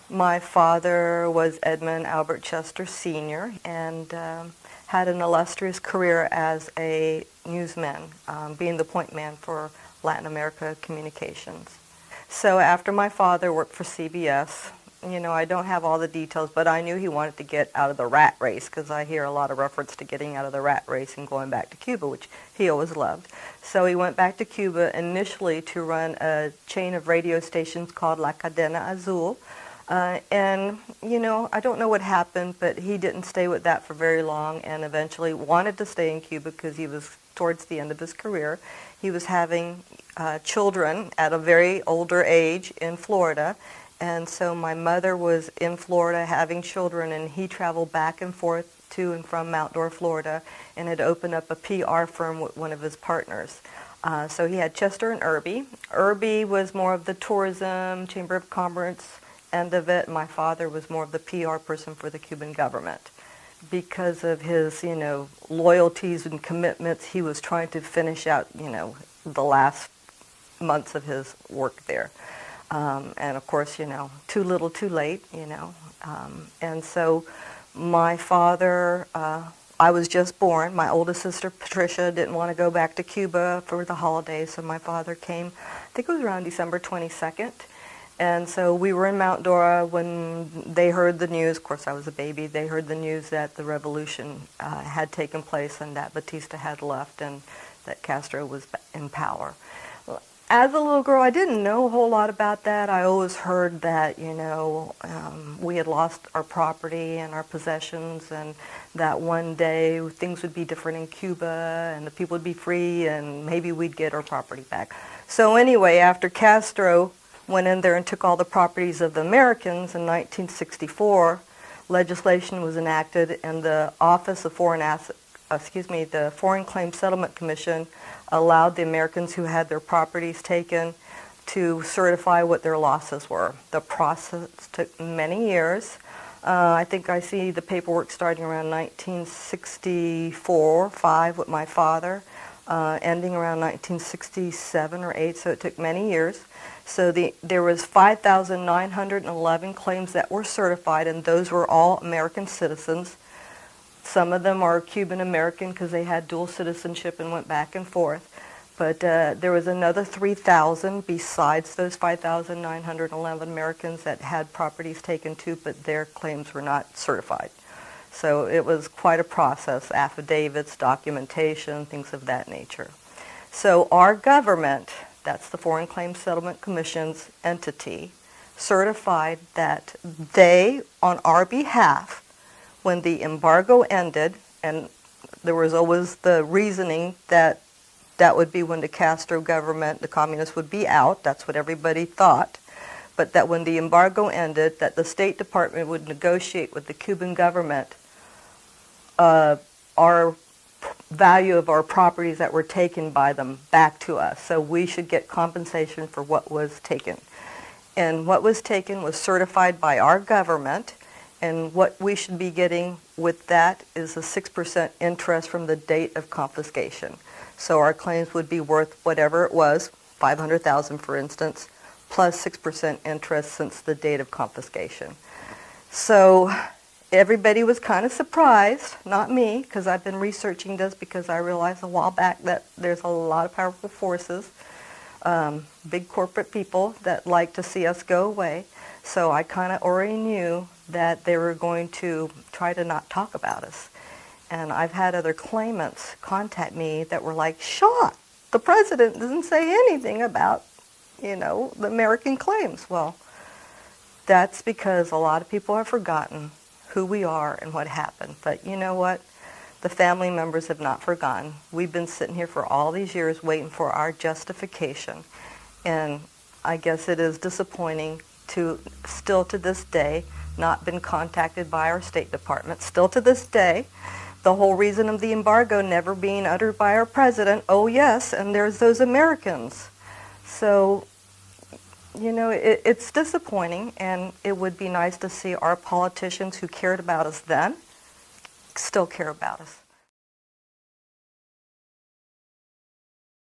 My father was Edmund Albert Chester Sr. and had an illustrious career as a newsman, being the point man for Latin America Communications. So after my father worked for CBS, you know, I don't have all the details, but I knew he wanted to get out of the rat race, because I hear a lot of reference to getting out of the rat race and going back to Cuba, which he always loved. So he went back to Cuba initially to run a chain of radio stations called La Cadena Azul. And, you know, I don't know what happened, but he didn't stay with that for very long and eventually wanted to stay in Cuba because he was towards the end of his career. He was having children at a very older age in Florida. And so my mother was in Florida having children, and he traveled back and forth to and from Mount Dora, Florida, and had opened up a PR firm with one of his partners. So he had Chester and Irby. Irby was more of the tourism, Chamber of Commerce end of it. My father was more of the PR person for the Cuban government. Because of his, you know, loyalties and commitments, he was trying to finish out, you know, the last months of his work there. And of course, you know, too little, too late, you know. And so my father, I was just born. My oldest sister, Patricia, didn't want to go back to Cuba for the holidays, so my father came, I think it was around December 22nd. And so we were in Mount Dora when they heard the news. Of course, I was a baby. They heard the news that the revolution had taken place and that Batista had left and that Castro was in power. As a little girl, I didn't know a whole lot about that. I always heard that, you know, we had lost our property and our possessions, and that one day things would be different in Cuba and the people would be free and maybe we'd get our property back. So anyway, after Castro went in there and took all the properties of the Americans in 1964, legislation was enacted, and the Office of the Foreign Claims Settlement Commission allowed the Americans who had their properties taken to certify what their losses were. The process took many years. I think I see the paperwork starting around 1964-5 with my father, ending around 1967 or 8, so it took many years. So there was 5,911 claims that were certified, and those were all American citizens. Some of them are Cuban American because they had dual citizenship and went back and forth. But there was another 3,000 besides those 5,911 Americans that had properties taken too, but their claims were not certified. So it was quite a process, affidavits, documentation, things of that nature. So our government, that's the Foreign Claims Settlement Commission's entity, certified that they, on our behalf, when the embargo ended, and there was always the reasoning that that would be when the Castro government, the communists, would be out. That's what everybody thought. But that when the embargo ended, that the State Department would negotiate with the Cuban government our value of our properties that were taken by them back to us. So we should get compensation for what was taken. And what was taken was certified by our government. And what we should be getting with that is a 6% interest from the date of confiscation. So our claims would be worth whatever it was, $500,000 for instance, plus 6% interest since the date of confiscation. So everybody was kind of surprised, not me, because I've been researching this because I realized a while back that there's a lot of powerful forces, big corporate people that like to see us go away. So I kind of already knew that they were going to try to not talk about us. And I've had other claimants contact me that were like, shocked, the president doesn't say anything about, you know, the American claims. Well, that's because a lot of people have forgotten who we are and what happened. But you know what? The family members have not forgotten. We've been sitting here for all these years waiting for our justification. And I guess it is disappointing to still to this day not been contacted by our State Department. Still to this day, the whole reason of the embargo never being uttered by our president, oh yes, and there's those Americans. So, you know, it's disappointing, and it would be nice to see our politicians who cared about us then still care about us.